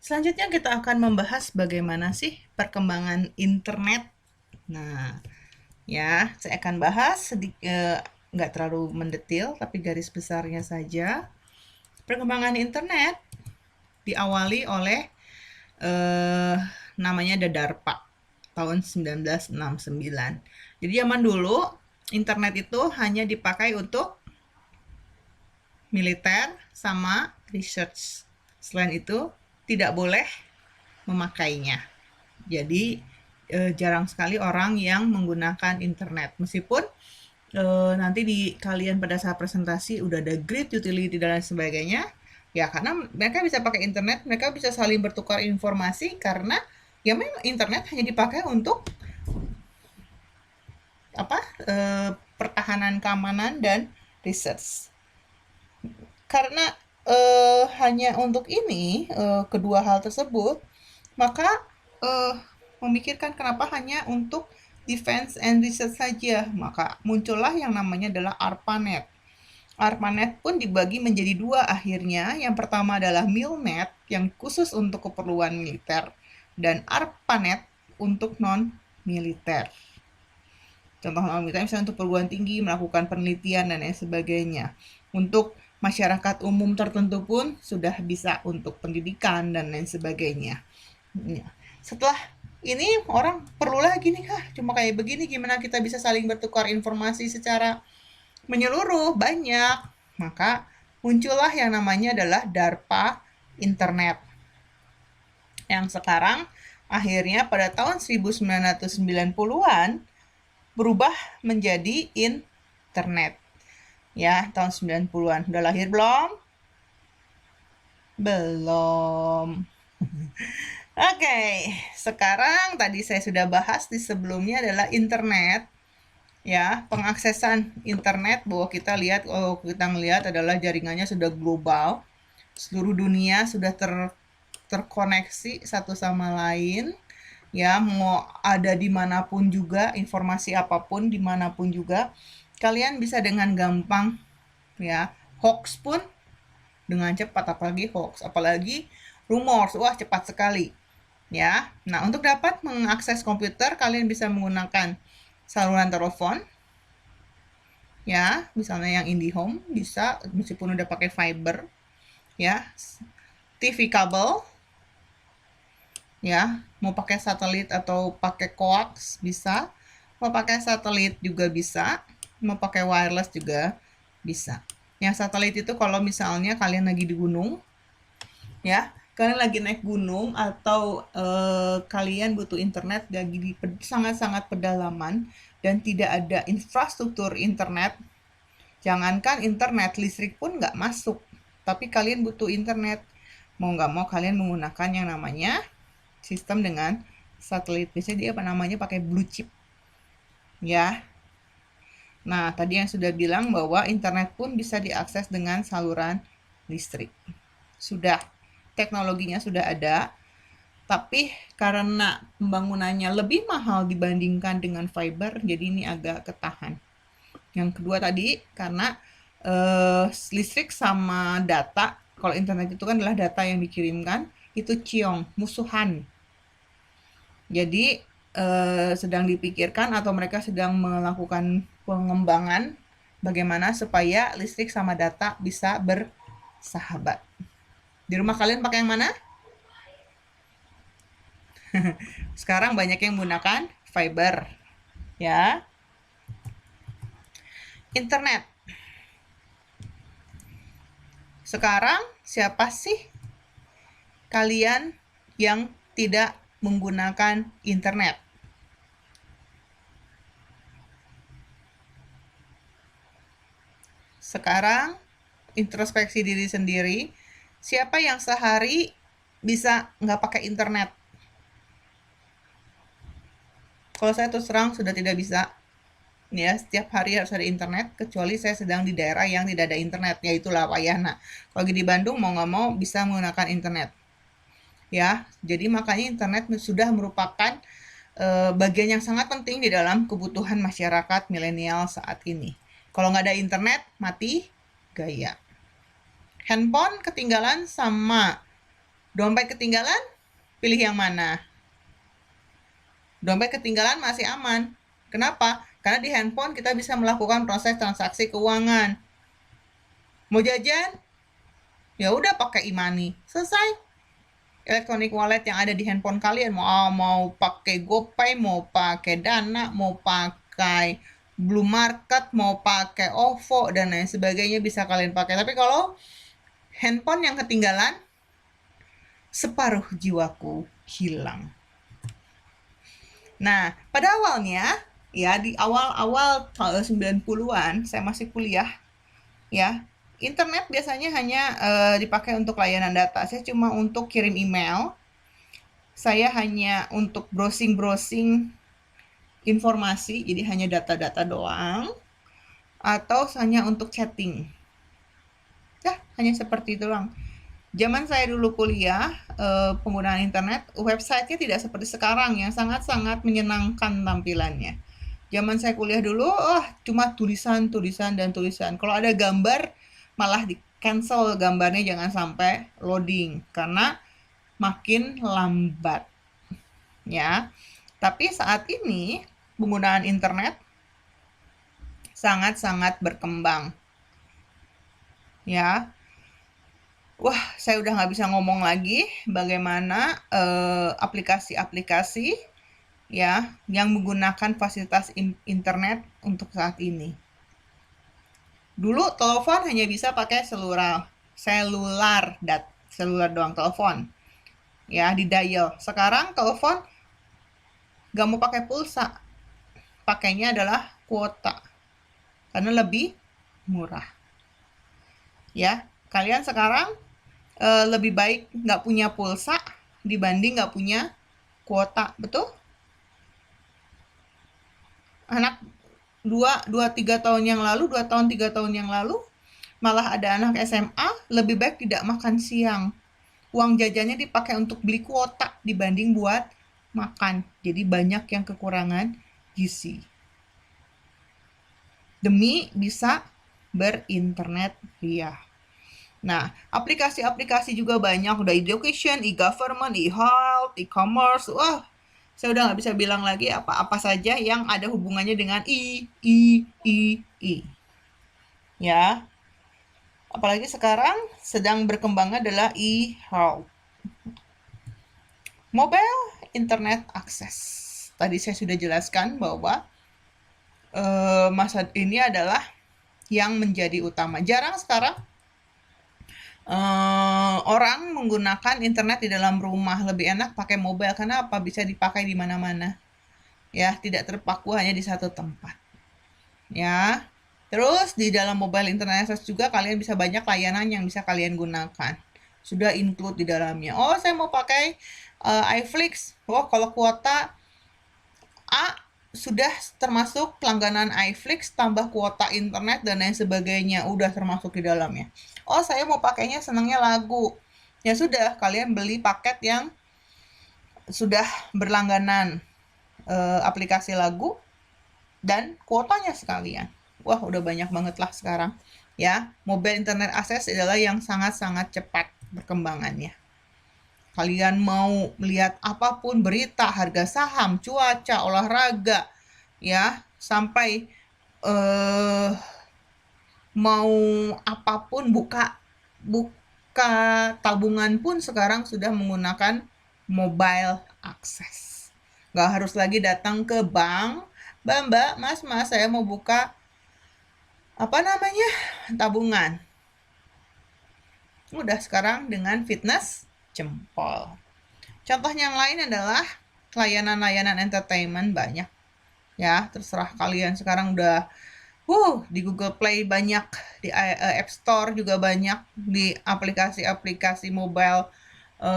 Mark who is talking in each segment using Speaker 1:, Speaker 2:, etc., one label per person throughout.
Speaker 1: Selanjutnya kita akan membahas bagaimana sih perkembangan internet. Nah, ya, saya akan bahas sedikit, nggak terlalu mendetil, tapi garis besarnya saja. Perkembangan internet diawali oleh eh, namanya ada DARPA tahun 1969. Jadi zaman dulu internet itu hanya dipakai untuk militer sama research. Selain itu tidak boleh memakainya. Jadi jarang sekali orang yang menggunakan internet. Meskipun nanti di kalian pada saat presentasi udah ada grid, utility dan lain sebagainya, ya karena mereka bisa pakai internet, mereka bisa saling bertukar informasi karena ya memang internet hanya dipakai untuk apa? Pertahanan, keamanan dan research. Karena hanya untuk ini, kedua hal tersebut, maka eh, memikirkan kenapa hanya untuk defense and research saja, maka muncullah yang namanya adalah ARPANET. ARPANET pun dibagi menjadi dua akhirnya. Yang pertama adalah MILNET yang khusus untuk keperluan militer dan ARPANET untuk non-militer. Contoh non-militer misalnya untuk perguruan tinggi melakukan penelitian dan lain sebagainya. Untuk masyarakat umum tertentu pun sudah bisa untuk pendidikan dan lain sebagainya. Ya. Setelah ini orang perlu lagi nih kah cuma kayak begini, gimana kita bisa saling bertukar informasi secara menyeluruh banyak, maka muncullah yang namanya adalah DARPA Internet yang sekarang akhirnya pada tahun 1990-an berubah menjadi internet. Ya, tahun 90-an. Udah lahir belum? Belum. Oke, sekarang tadi saya sudah bahas di sebelumnya adalah internet. Ya, pengaksesan internet bahwa kita lihat, oh kita melihat adalah jaringannya sudah global. Seluruh dunia sudah terkoneksi satu sama lain. Ya, mau ada dimanapun juga, informasi apapun dimanapun juga, kalian bisa dengan gampang, ya, hoax pun dengan cepat, apalagi hoax, apalagi rumors, wah cepat sekali. Ya, nah untuk dapat mengakses komputer, kalian bisa menggunakan saluran telepon, ya, misalnya yang IndiHome bisa, meskipun udah pakai fiber, ya, TV kabel, ya, mau pakai satelit atau pakai coax bisa, mau pakai satelit juga bisa, mau pakai wireless juga bisa. Yang satelit itu kalau misalnya kalian lagi di gunung, ya, kalian lagi naik gunung atau kalian butuh internet lagi di sangat-sangat pedalaman dan tidak ada infrastruktur internet, jangankan internet, listrik pun nggak masuk, tapi kalian butuh internet, mau nggak mau kalian menggunakan yang namanya sistem dengan satelit. Biasanya dia apa namanya pakai blue chip, ya. Nah, tadi yang sudah bilang bahwa internet pun bisa diakses dengan saluran listrik. Sudah, teknologinya sudah ada, tapi karena pembangunannya lebih mahal dibandingkan dengan fiber, jadi ini agak ketahan. Yang kedua tadi, karena listrik sama data, kalau internet itu kan adalah data yang dikirimkan, itu ciong, musuhan. Jadi sedang dipikirkan atau mereka sedang melakukan pengembangan bagaimana supaya listrik sama data bisa bersahabat. Di rumah kalian pakai yang mana? Sekarang banyak yang menggunakan fiber, ya. Internet. Sekarang siapa sih kalian yang tidak menggunakan internet? Sekarang introspeksi diri sendiri, siapa yang sehari bisa nggak pakai internet? Kalau saya terus terang sudah tidak bisa, ya, setiap hari harus ada internet, kecuali saya sedang di daerah yang tidak ada internet, yaitu Wayana. Kalau lagi di Bandung mau nggak mau bisa menggunakan internet, ya. Jadi makanya internet sudah merupakan bagian yang sangat penting di dalam kebutuhan masyarakat milenial saat ini. Kalau nggak ada internet, mati gaya. Handphone ketinggalan sama Dompet ketinggalan, pilih yang mana? Dompet ketinggalan masih aman. Kenapa? Karena di handphone kita bisa melakukan proses transaksi keuangan. Mau jajan? Ya udah pakai e-money. Selesai. Electronic wallet yang ada di handphone kalian, mau pakai GoPay, mau pakai Dana, mau pakai Blue Market, mau pakai OVO dan lain sebagainya bisa kalian pakai. Tapi kalau handphone yang ketinggalan, separuh jiwaku hilang. Nah, pada awalnya, ya di awal-awal tahun 90-an, saya masih kuliah, ya, internet biasanya hanya dipakai untuk layanan data. Saya cuma untuk kirim email, saya hanya untuk browsing-browsing informasi, jadi hanya data-data doang, atau hanya untuk chatting. Ya, hanya seperti itu doang. Zaman saya dulu kuliah, penggunaan internet, websitenya tidak seperti sekarang yang sangat-sangat menyenangkan tampilannya. Zaman saya kuliah dulu, cuma tulisan, dan tulisan. Kalau ada gambar, malah di cancel gambarnya, jangan sampai loading, karena makin lambat. Ya, tapi saat ini, penggunaan internet sangat-sangat berkembang. Ya, wah, saya udah nggak bisa ngomong lagi bagaimana aplikasi-aplikasi ya yang menggunakan fasilitas internet untuk saat ini. Dulu telepon hanya bisa pakai selular doang telepon. Ya, di dial. Sekarang telepon nggak mau pakai pulsa. Pakainya adalah kuota. Karena lebih murah. Ya, kalian sekarang lebih baik nggak punya pulsa dibanding nggak punya kuota, betul? Anak 2-3 tahun yang lalu, 2 tahun 3 tahun yang lalu, malah ada anak SMA lebih baik tidak makan siang. Uang jajannya dipakai untuk beli kuota dibanding buat makan. Jadi banyak yang kekurangan gizi. Demi bisa berinternet via. Nah, aplikasi-aplikasi juga banyak, udah education, e-government, e-health, e-commerce, wah, saya udah nggak bisa bilang lagi apa-apa saja yang ada hubungannya dengan I. Ya, apalagi sekarang sedang berkembang adalah e-health. Mobile Internet Access. Tadi saya sudah jelaskan bahwa masa ini adalah yang menjadi utama. Jarang sekarang orang menggunakan internet di dalam rumah. Lebih enak pakai mobile. Kenapa? Bisa dipakai di mana-mana. Ya, tidak terpaku hanya di satu tempat. Ya. Terus di dalam mobile internet access juga kalian bisa banyak layanan yang bisa kalian gunakan. Sudah include di dalamnya. Oh, saya mau pakai iFlix. Oh, kalau kuota A sudah termasuk langganan iFlix tambah kuota internet dan lain sebagainya, udah termasuk di dalamnya. Oh, saya mau pakainya senangnya lagu. Ya sudah, kalian beli paket yang sudah berlangganan aplikasi lagu dan kuotanya sekalian. Wah, udah banyak banget lah sekarang. Ya, mobile internet access adalah yang sangat-sangat cepat perkembangannya. Kalian mau melihat apapun, berita, harga saham, cuaca, olahraga, ya, sampai mau apapun, buka tabungan pun sekarang sudah menggunakan mobile access. Nggak harus lagi datang ke bank, Mbak, Mas, saya mau buka tabungan. Udah sekarang dengan fitness jempol. Contoh yang lain adalah layanan-layanan entertainment banyak. Ya, terserah kalian. Sekarang udah di Google Play banyak, di App Store juga banyak, di aplikasi-aplikasi mobile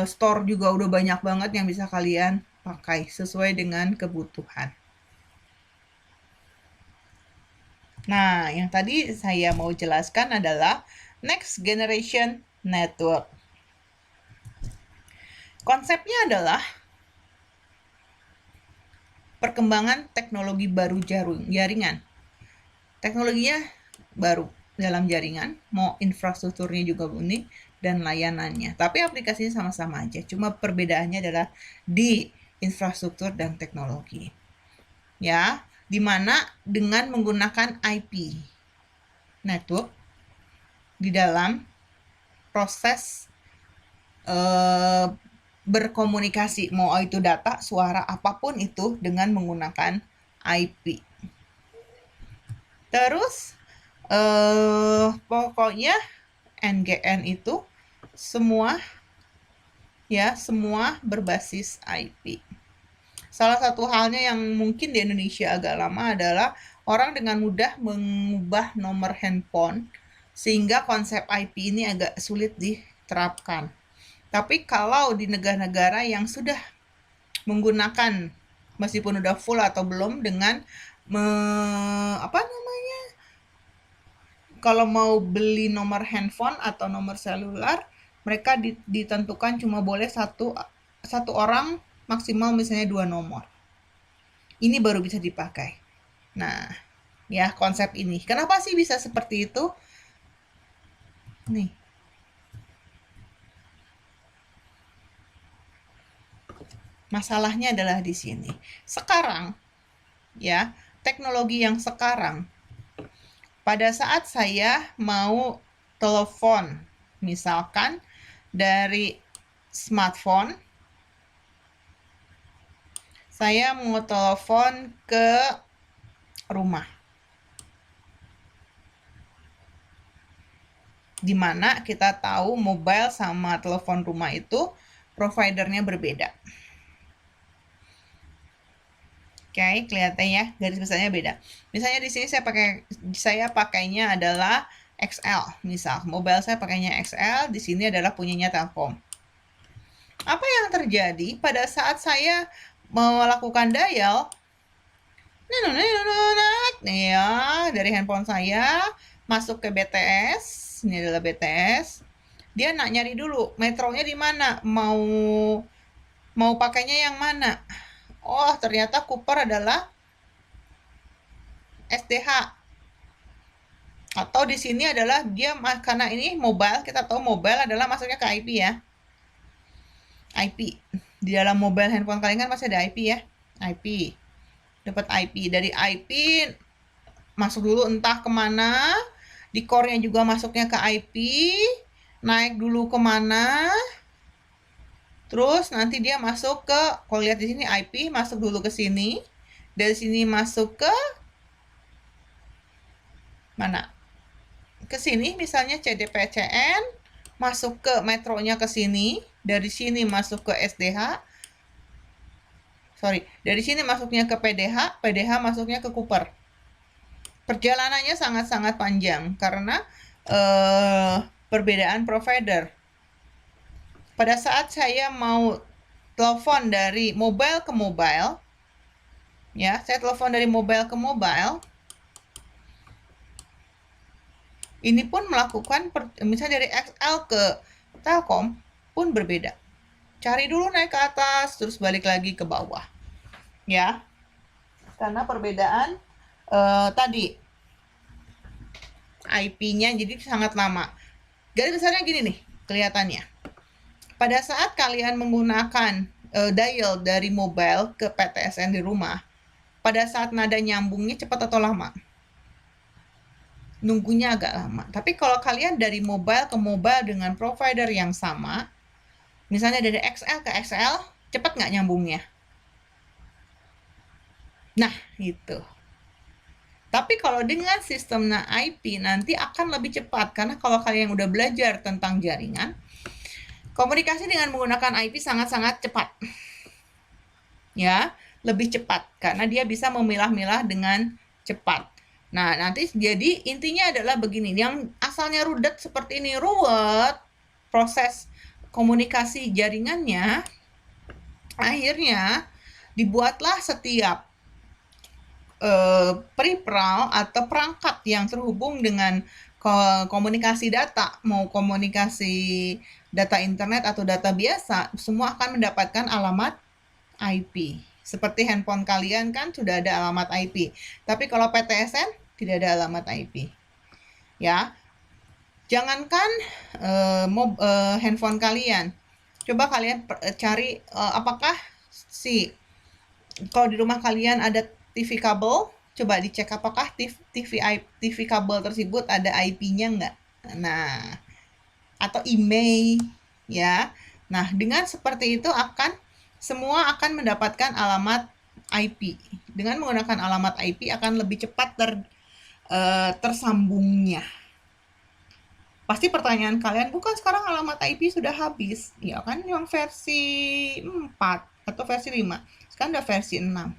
Speaker 1: store juga udah banyak banget yang bisa kalian pakai sesuai dengan kebutuhan. Nah, yang tadi saya mau jelaskan adalah Next Generation Network. Konsepnya adalah perkembangan teknologi baru jaringan. Teknologinya baru dalam jaringan, mau infrastrukturnya juga unik, dan layanannya. Tapi aplikasinya sama-sama aja, cuma perbedaannya adalah di infrastruktur dan teknologi. Ya, dimana dengan menggunakan IP network di dalam proses berkomunikasi, mau itu data, suara, apapun itu dengan menggunakan IP. Terus pokoknya NGN itu semua berbasis IP. Salah satu halnya yang mungkin di Indonesia agak lama adalah orang dengan mudah mengubah nomor handphone sehingga konsep IP ini agak sulit diterapkan. Tapi kalau di negara-negara yang sudah menggunakan meskipun udah full atau belum dengan kalau mau beli nomor handphone atau nomor seluler, mereka ditentukan cuma boleh satu orang, maksimal misalnya 2 nomor. Ini baru bisa dipakai. Nah, ya konsep ini. Kenapa sih bisa seperti itu? Nih. Masalahnya adalah di sini. Sekarang, ya, teknologi yang sekarang, pada saat saya mau telepon, misalkan dari smartphone, saya mau telepon ke rumah, dimana kita tahu mobile sama telepon rumah itu providernya berbeda. Oke, kelihatan ya, garis besarnya beda. Misalnya di sini saya pakainya adalah XL, misal mobile saya pakainya XL, di sini adalah punyanya Telkom. Apa yang terjadi pada saat saya melakukan dial, nih ya, dari handphone saya masuk ke BTS, ini adalah BTS. Dia nak nyari dulu metronya di mana, mau pakainya yang mana. Oh, ternyata Cooper adalah SDH. Atau di sini adalah dia karena ini mobile, kita tahu mobile adalah masuknya ke IP ya. IP. Di dalam mobile handphone kalian kan masih ada IP ya. IP. Dapat IP. Dari IP masuk dulu entah kemana. Di core-nya juga masuknya ke IP. Naik dulu kemana. Terus nanti dia masuk ke, kalau lihat di sini IP masuk dulu ke sini. Dari sini masuk ke mana? Ke sini misalnya CDPCN, masuk ke metronya ke sini, dari sini masuk ke SDH. Dari sini masuknya ke PDH, PDH masuknya ke Cooper. Perjalanannya sangat-sangat panjang karena perbedaan provider. Pada saat saya mau telepon dari mobile ke mobile, ya, saya telepon dari mobile ke mobile, ini pun melakukan, misalnya dari XL ke Telkom pun berbeda. Cari dulu naik ke atas, terus balik lagi ke bawah. Ya, karena perbedaan tadi IP-nya jadi sangat lama. Garis besarnya gini nih, kelihatannya. Pada saat kalian menggunakan dial dari mobile ke PTSN di rumah, pada saat nada nyambungnya cepat atau lama? Nunggunya agak lama. Tapi kalau kalian dari mobile ke mobile dengan provider yang sama, misalnya dari XL ke XL, cepat nggak nyambungnya? Nah, itu. Tapi kalau dengan sistem IP nanti akan lebih cepat, karena kalau kalian udah belajar tentang jaringan, komunikasi dengan menggunakan IP sangat-sangat cepat. Ya, lebih cepat karena dia bisa memilah-milah dengan cepat. Nah, nanti jadi intinya adalah begini, yang asalnya rudet seperti ini, ruwet proses komunikasi jaringannya, akhirnya dibuatlah setiap peripheral atau perangkat yang terhubung dengan komunikasi data, mau komunikasi data internet atau data biasa, semua akan mendapatkan alamat IP. Seperti handphone kalian kan sudah ada alamat IP. Tapi kalau PTSN tidak ada alamat IP. Ya. Jangankan handphone kalian, coba kalian cari apakah kalau di rumah kalian ada TV kabel, coba dicek apakah TV kabel tersebut ada IP-nya nggak. Nah, atau email ya. Nah, dengan seperti itu semua akan mendapatkan alamat IP. Dengan menggunakan alamat IP akan lebih cepat tersambungnya. Pasti pertanyaan kalian, bukan sekarang alamat IP sudah habis? Ya kan, yang versi 4 atau versi 5. Sekarang udah versi 6.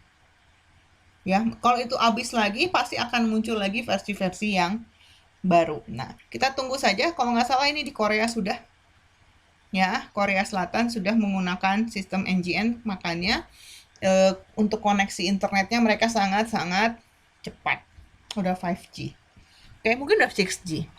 Speaker 1: Ya, kalau itu habis lagi, pasti akan muncul lagi versi-versi yang baru. Nah, kita tunggu saja. Kalau nggak salah ini di Korea sudah. Ya, Korea Selatan sudah menggunakan sistem NGN, makanya untuk koneksi internetnya mereka sangat-sangat cepat. Udah 5G. Oke, mungkin udah 6G.